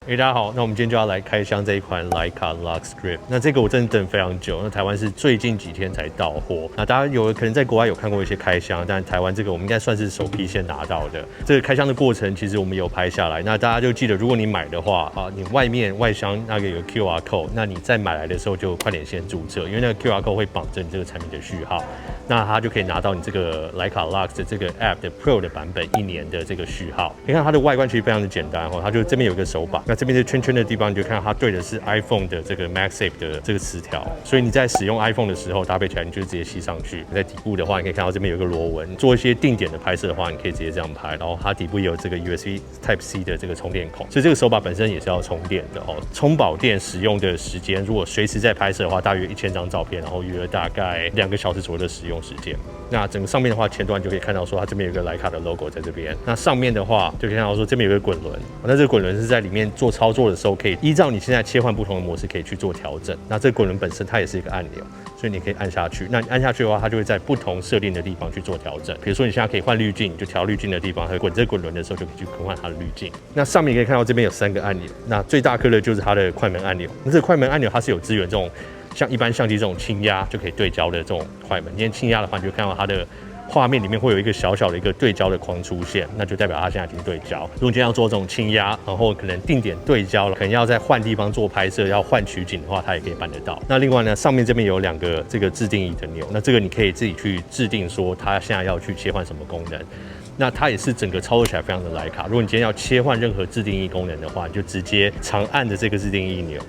大家好，那我们今天就要来开箱这一款徕卡 Lux Grip。那这个我真的等非常久，那台湾是最近几天才到货。那大家有可能在国外有看过一些开箱，但台湾这个我们应该算是首批先拿到的。这个开箱的过程其实我们有拍下来，那大家就记得，如果你买的话啊，你外箱那个有 QR code， 那你在买来的时候就快点先注册，因为那个 QR code 会绑着你这个产品的序号，那它就可以拿到你这个徕卡 Lux 的这个 App 的 Pro 的版本1年的这个序号。你看它的外观其实非常的简单哦，它就这边有一个手把，那这边的圈圈的地方你就看到它对的是 iPhone 的这个 MagSafe 的这个磁条，所以你在使用 iPhone 的时候搭配起来，你就直接吸上去。在底部的话，你可以看到这边有一个螺纹，做一些定点的拍摄的话，你可以直接这样拍。然后它底部也有这个 USB Type C 的这个充电孔，所以这个手把本身也是要充电的哦。充饱电使用的时间，如果随时在拍摄的话，大约1000张照片，然后约大概2个小时左右的使用时间。那整个上面的话，前端就可以看到说它这边有一个徕卡的 logo 在这边。那上面的话就可以看到说这边有一个滚轮，那这个滚轮是在里面做操作的时候，可以依照你现在切换不同的模式可以去做调整。那这个滚轮本身它也是一个按钮，所以你可以按下去。那你按下去的话，它就会在不同设定的地方去做调整。比如说你现在可以换滤镜，就调滤镜的地方，它滚这个滚轮的时候就可以去更换它的滤镜。那上面可以看到这边有3个按钮，那最大颗的就是它的快门按钮。那这个快门按钮它是有支援这种像一般相机这种轻压就可以对焦的这种快门。因为轻压的话，你就看到它的画面里面会有一个小小的一个对焦的框出现，那就代表它现在已经对焦。如果你今天要做这种轻压，然后可能定点对焦了，可能要在换地方做拍摄，要换取景的话，它也可以办得到。那另外呢，上面这边有2个这个自定义的钮，那这个你可以自己去制定说它现在要去切换什么功能。那它也是整个操作起来非常的徕卡。如果你今天要切换任何自定义功能的话，你就直接长按着这个自定义钮，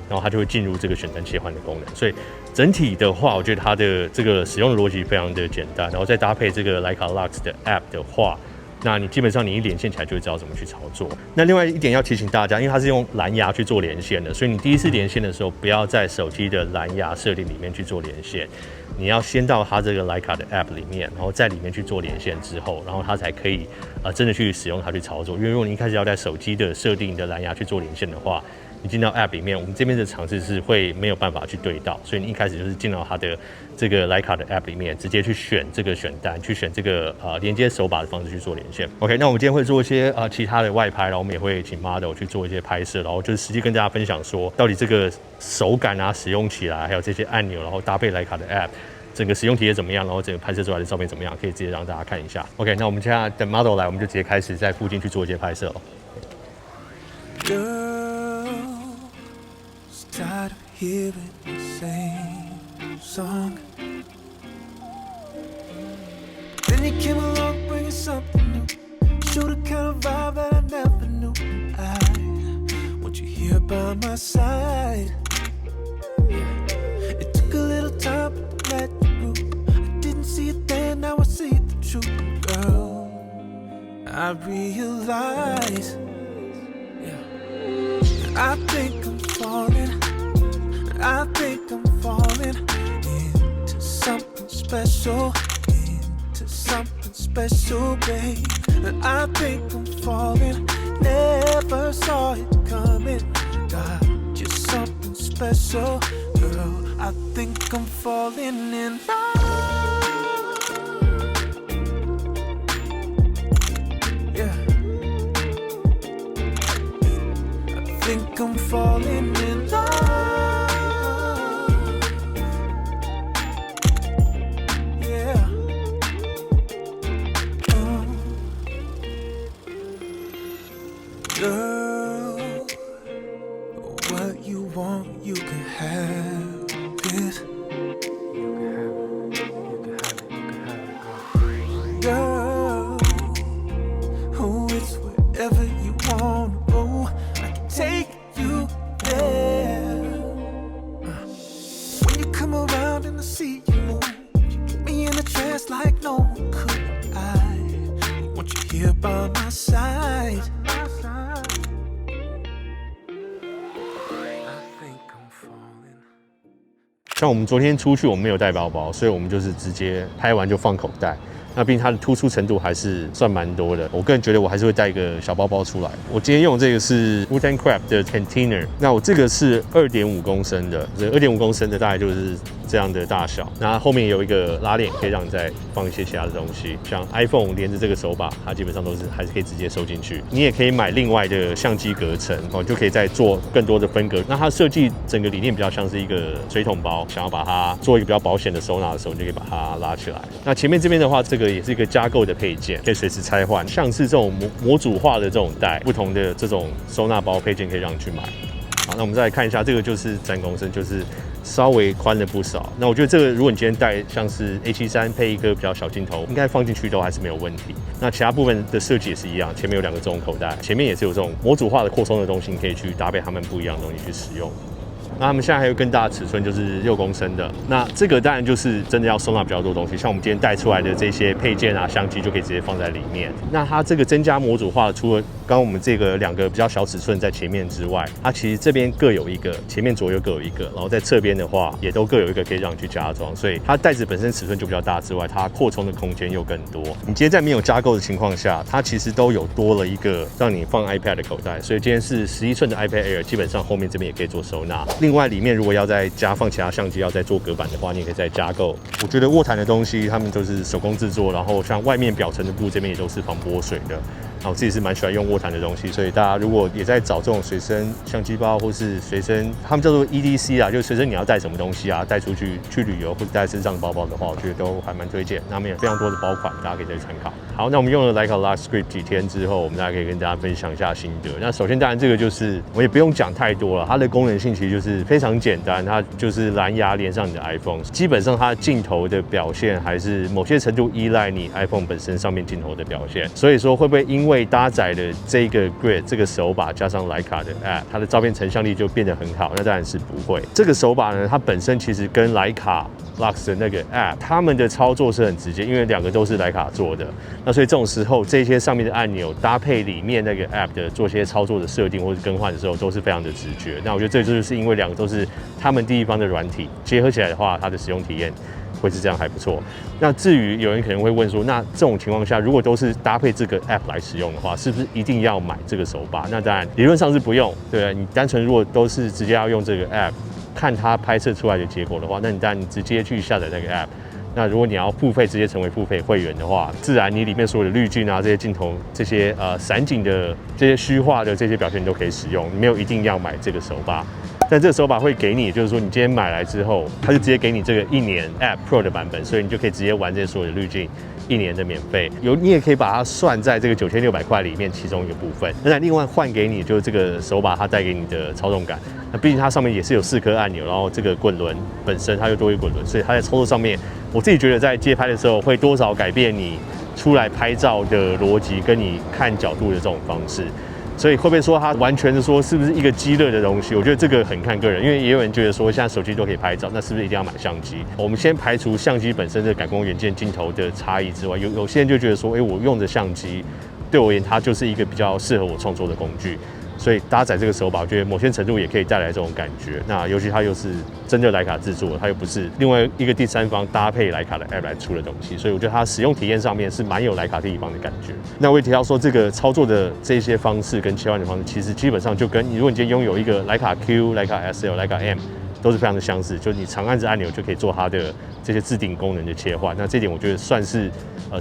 然后它就会进入这个选单切换的功能。所以整体的话，我觉得它的这个使用的逻辑非常的简单，然后再搭配这个徕卡 Lux 的 App 的话，那你基本上你一连线起来就会知道怎么去操作。那另外一点要提醒大家，因为它是用蓝牙去做连线的，所以你第一次连线的时候，不要在手机的蓝牙设定里面去做连线，你要先到它这个徕卡的 App 里面，然后在里面去做连线之后，然后它才可以真的去使用它去操作。因为如果你一开始要在手机的设定的蓝牙去做连线的话，你进到 App 里面，我们这边的尝试是会没有办法去对到，所以你一开始就是进到它的这个徕卡的 App 里面，直接去选这个选单，去选这个连接手把的方式去做连线。OK， 那我们今天会做一些其他的外拍，然后我们也会请 model 去做一些拍摄，然后就是实际跟大家分享说，到底这个手感啊使用起来，还有这些按钮，然后搭配徕卡的 App， 整个使用体验怎么样，然后整个拍摄出来的照片怎么样，可以直接让大家看一下。OK， 那我们现在等 model 来，我们就直接开始在附近去做一些拍摄了。Tired of hearing the same song. Then you came along bringing something new. Showed the kind of vibe that I never knew. I want you here by my side. It took a little time to let you go. I didn't see it then, now I see the truth. Girl, I realize, I think I'm falling.I think I'm falling into something special, babe. I think I'm falling, never saw it coming. Got just something special, girl. I think I'm falling in love. Yeah, I think I'm falling in love.Girl, what you want, you can have it. Girl, oh, it's wherever you want to go. I can take you there. When you come around and I see you move, you get me in a trance like no one could. I want you here by my side.像我们昨天出去，我们没有带包包，所以我们就是直接拍完就放口袋。那毕竟它的突出程度还是算蛮多的，我个人觉得我还是会带一个小包包出来。我今天用这个是 Wooden Crab 的 Container， 那我这个是2.5公升的，这2.5公升的大概就是这样的大小。那后面有一个拉链，可以让你再放一些其他的东西，像 iPhone 连着这个手把，它基本上都是还是可以直接收进去。你也可以买另外的相机隔层哦，就可以再做更多的分隔。那它设计整个理念比较像是一个水桶包，想要把它做一个比较保险的收纳的时候，你就可以把它拉起来。那前面这边的话，这个也是一个加购的配件，可以随时拆换，像是这种模组化的这种袋，不同的这种收纳包配件可以让你去买。好，那我们再来看一下，这个就是3公升，就是稍微宽了不少。那我觉得这个，如果你今天带像是 A73配一个比较小镜头，应该放进去都还是没有问题。那其他部分的设计也是一样，前面有2个这种口袋，前面也是有这种模组化的扩充的东西，你可以去搭配它们不一样的东西去使用。那他们现在还有更大的尺寸，就是6公升的。那这个当然就是真的要收纳比较多东西，像我们今天带出来的这些配件啊、相机就可以直接放在里面。那它这个增加模组化，除了刚刚我们这个2个比较小尺寸在前面之外，它其实这边各有一个，前面左右各有一个，然后在侧边的话也都各有一个可以让你去加装，所以它袋子本身尺寸就比较大之外，它扩充的空间又更多。你今天在没有加购的情况下，它其实都有多了一个让你放 iPad 的口袋，所以今天是11寸的 iPad Air， 基本上后面这边也可以做收纳。另外里面如果要再加放其他相机，要再做隔板的话，你也可以再加购。我觉得卧毯的东西他们都是手工制作，然后像外面表层的布这边也都是防泼水的。我自己是蛮喜欢用卧毯的东西，所以大家如果也在找这种随身相机包或是随身，他们叫做 EDC 啊，就是随身你要带什么东西啊，带出去旅游或者带身上的包包的话，我觉得都还蛮推荐。那边有非常多的包款，大家可以再参考。好，那我们用了 Leica Lux Grip 几天之后，我们大家可以跟大家分享一下心得。那首先当然这个就是我也不用讲太多了，它的功能性其实就是非常简单，它就是蓝牙连上你的 iPhone， 基本上它的镜头的表现还是某些程度依赖你 iPhone 本身上面镜头的表现。所以说会不会因为搭载的这个 Grid 这个手把加上徕卡的 App， 它的照片成像力就变得很好？那当然是不会。这个手把呢，它本身其实跟徕卡 Lux 的那个 App， 他们的操作是很直接，因为2个都是徕卡做的。那所以这种时候，这些上面的按钮搭配里面那个 App 的做些操作的设定或者更换的时候，都是非常的直觉。那我觉得这就是因为2个都是他们第一方的软体结合起来的话，它的使用体验会是这样还不错。那至于有人可能会问说，那这种情况下，如果都是搭配这个 App 来使用的话，是不是一定要买这个手把？那当然理论上是不用，对啊，你单纯如果都是直接要用这个 App 看它拍摄出来的结果的话，那你当然你直接去下载那个 App。那如果你要付费，直接成为付费会员的话，自然你里面所有的滤镜啊、这些镜头、这些散景的、这些虚化的这些表现你都可以使用，你没有一定要买这个手把。但这个手把会给你，就是说你今天买来之后，它就直接给你这个1年 App Pro 的版本，所以你就可以直接玩这些所有的滤镜，1年的免费。你也可以把它算在这个9600块里面其中一个部分。那另外换给你就是这个手把它带给你的操纵感。那毕竟它上面也是有4颗按钮，然后这个滚轮本身它又多一个滚轮，所以它在操作上面，我自己觉得在街拍的时候会多少改变你出来拍照的逻辑，跟你看角度的这种方式。所以会不会说它完全是说是不是一个鸡肋的东西？我觉得这个很看个人，因为也有人觉得说现在手机都可以拍照，那是不是一定要买相机？我们先排除相机本身的感光元件、镜头的差异之外，有些人就觉得说，我用的相机对我而言，它就是一个比较适合我创作的工具。所以搭载这个手把，我觉得某些程度也可以带来这种感觉。那尤其它又是真的徕卡制作，它又不是另外一个第三方搭配徕卡的 App 来出的东西，所以我觉得它使用体验上面是蛮有徕卡第一方的感觉。那我也提到说，这个操作的这些方式跟切换的方式，其实基本上就跟如果你今天拥有一个徕卡 Q、徕卡 SL、徕卡 M。都是非常的相似，就是你长按着按钮就可以做它的这些自定功能的切换。那这点我觉得算是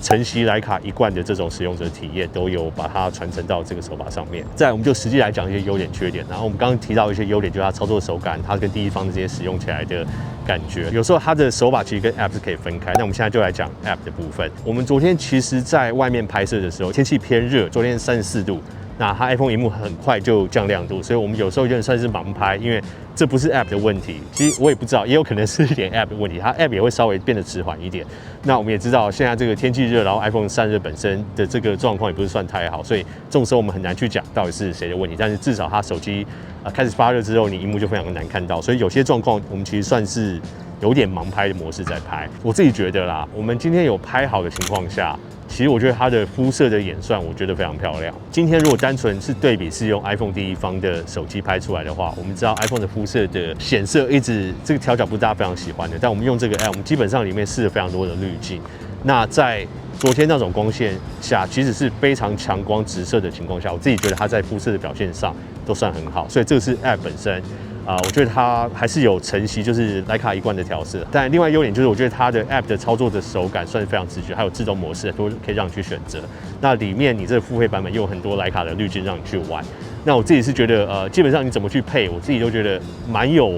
承袭徕卡一贯的这种使用者体验，都有把它传承到这个手把上面。再来我们就实际来讲一些优点缺点。然后我们刚刚提到一些优点，就是它操作手感，它跟第一方的这些使用起来的感觉。有时候它的手把其实跟 App 是可以分开。那我们现在就来讲 App 的部分。我们昨天其实在外面拍摄的时候，天气偏热，昨天34度。那它 iPhone 萤幕很快就降亮度，所以我们有时候有点算是盲拍，因为这不是 App 的问题。其实我也不知道，也有可能是一点 App 的问题，它 App 也会稍微变得迟缓一点。那我们也知道，现在这个天气热，然后 iPhone 散热本身的这个状况也不是算太好，所以这种时候我们很难去讲到底是谁的问题。但是至少它手机开始发热之后，你萤幕就非常难看到，所以有些状况我们其实算是有点盲拍的模式在拍。我自己觉得啦，我们今天有拍好的情况下。其实我觉得它的肤色的演算，我觉得非常漂亮。今天如果单纯是对比是用 iPhone 第一方的手机拍出来的话，我们知道 iPhone 的肤色的显色一直这个调角不是大家非常喜欢的，但我们用这个 App， 我们基本上里面试了非常多的滤镜。那在昨天那种光线下，即使是非常强光直射的情况下，我自己觉得它在肤色的表现上都算很好，所以这个是 App 本身。我觉得它还是有承袭就是徕卡一贯的调色，但另外优点就是我觉得它的 App 的操作的手感算是非常直觉，还有自动模式都可以让你去选择。那里面你这个付费版本又有很多徕卡的滤镜让你去玩。那我自己是觉得基本上你怎么去配，我自己都觉得蛮有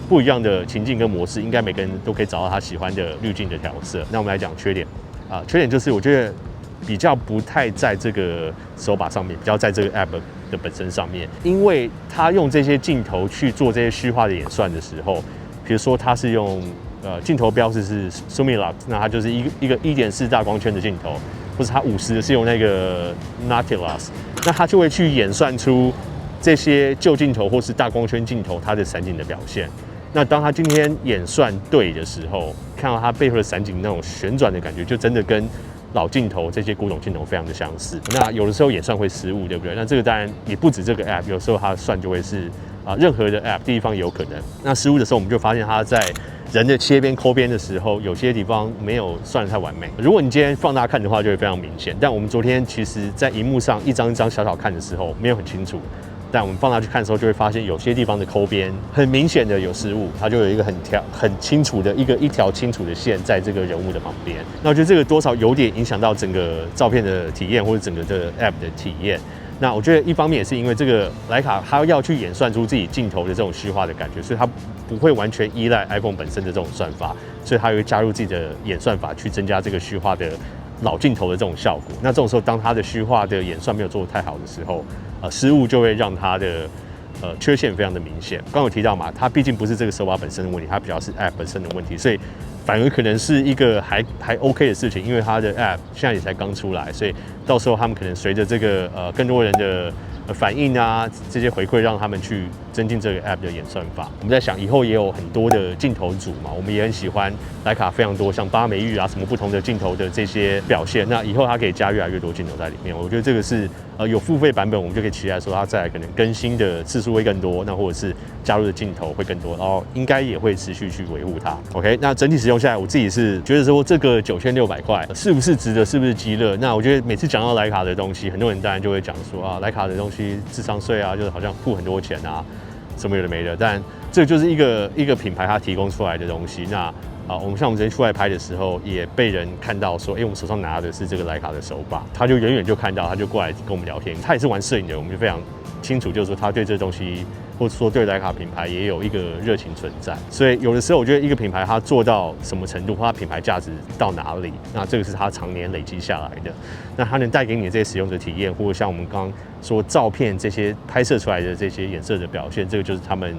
不一样的情境跟模式，应该每个人都可以找到他喜欢的滤镜的调色。那我们来讲缺点缺点就是我觉得比较不太在这个手把上面，比较在这个 App 的本身上面，因为它用这些镜头去做这些虚化的演算的时候，比如说它是用镜头标志是 Summilux， 那它就是一个 1.4 大光圈的镜头，或者它50的是用那个 Nautilus， 那它就会去演算出这些旧镜头或是大光圈镜头它的散景的表现。那当它今天演算对的时候，看到它背后的散景那种旋转的感觉，就真的跟老镜头这些古董镜头非常的相似。那有的时候演算会失误，对不对？那这个当然也不止这个 App， 有时候它算就会是任何的 App 地方也有可能。那失误的时候，我们就发现它在人的切边抠边的时候，有些地方没有算得太完美。如果你今天放大看的话，就会非常明显。但我们昨天其实在荧幕上一张一张小小看的时候，没有很清楚。但我们放大去看的时候，就会发现有些地方的抠边很明显的有失误，它就有一个很清楚的一条清楚的线在这个人物的旁边。那我觉得这个多少有点影响到整个照片的体验或者整个的 App 的体验。那我觉得一方面也是因为这个徕卡它要去演算出自己镜头的这种虚化的感觉，所以它不会完全依赖 iPhone 本身的这种算法，所以它会加入自己的演算法去增加这个虚化的老镜头的这种效果。那这种时候，当它的虚化的演算没有做得太好的时候，失误就会让它的缺陷非常的明显。刚刚有提到嘛，它毕竟不是这个手把本身的问题，它比较是 App 本身的问题，所以反而可能是一个还 OK 的事情，因为它的 App 现在也才刚出来，所以到时候他们可能随着这个更多人的反应啊，这些回馈让他们去增进这个 App 的演算法。我们在想以后也有很多的镜头组嘛，我们也很喜欢徕卡非常多像八枚域啊什么不同的镜头的这些表现。那以后它可以加越来越多镜头在里面，我觉得这个是有付费版本，我们就可以期待说它再来可能更新的次数会更多，那或者是加入的镜头会更多，然后应该也会持续去维护它。OK， 那整体使用下来，我自己是觉得说这个9600块是不是值得，是不是极乐？那我觉得每次讲到徕卡的东西，很多人当然就会讲说徕卡的东西智商税啊，就是好像付很多钱啊，什么有的没的。但这就是一个品牌它提供出来的东西。那我们直接出来拍的时候，也被人看到说，我们手上拿的是这个徕卡的手把，他就远远就看到，他就过来跟我们聊天。他也是玩摄影的，我们就非常清楚，就是说他对这东西，或者说对徕卡品牌也有一个热情存在。所以有的时候，我觉得一个品牌它做到什么程度，或它品牌价值到哪里，那这个是它常年累积下来的。那它能带给你的这些使用者体验，或者像我们刚刚说照片这些拍摄出来的这些颜色的表现，这个就是他们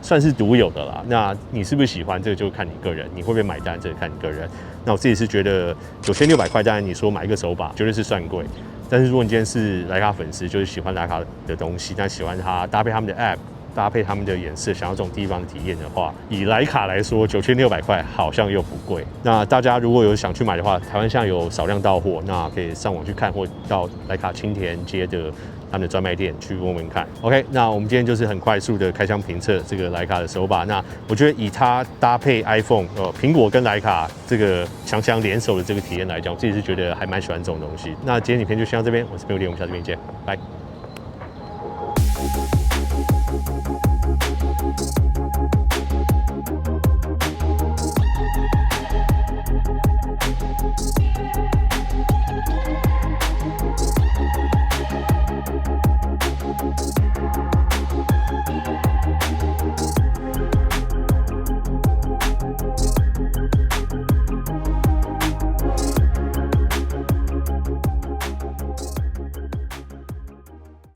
算是独有的啦。那你是不是喜欢这个就看你个人，你会不会买单这个看你个人。那我自己是觉得9600块，当然你说买一个手把绝对是算贵，但是如果你今天是徕卡粉丝，就是喜欢徕卡的东西，但喜欢它搭配他们的 App， 搭配他们的颜色，想要这种地方体验的话，以徕卡来说，9600块好像又不贵。那大家如果有想去买的话，台湾现在有少量到货，那可以上网去看，或到徕卡青田街的他们的专卖店去问问看。OK， 那我们今天就是很快速的开箱评测这个徕卡的手把。那我觉得以它搭配 iPhone，苹果跟徕卡这个强强联手的这个体验来讲，我自己是觉得还蛮喜欢这种东西。那今天影片就先到这边，我是POD，我们下次见，拜。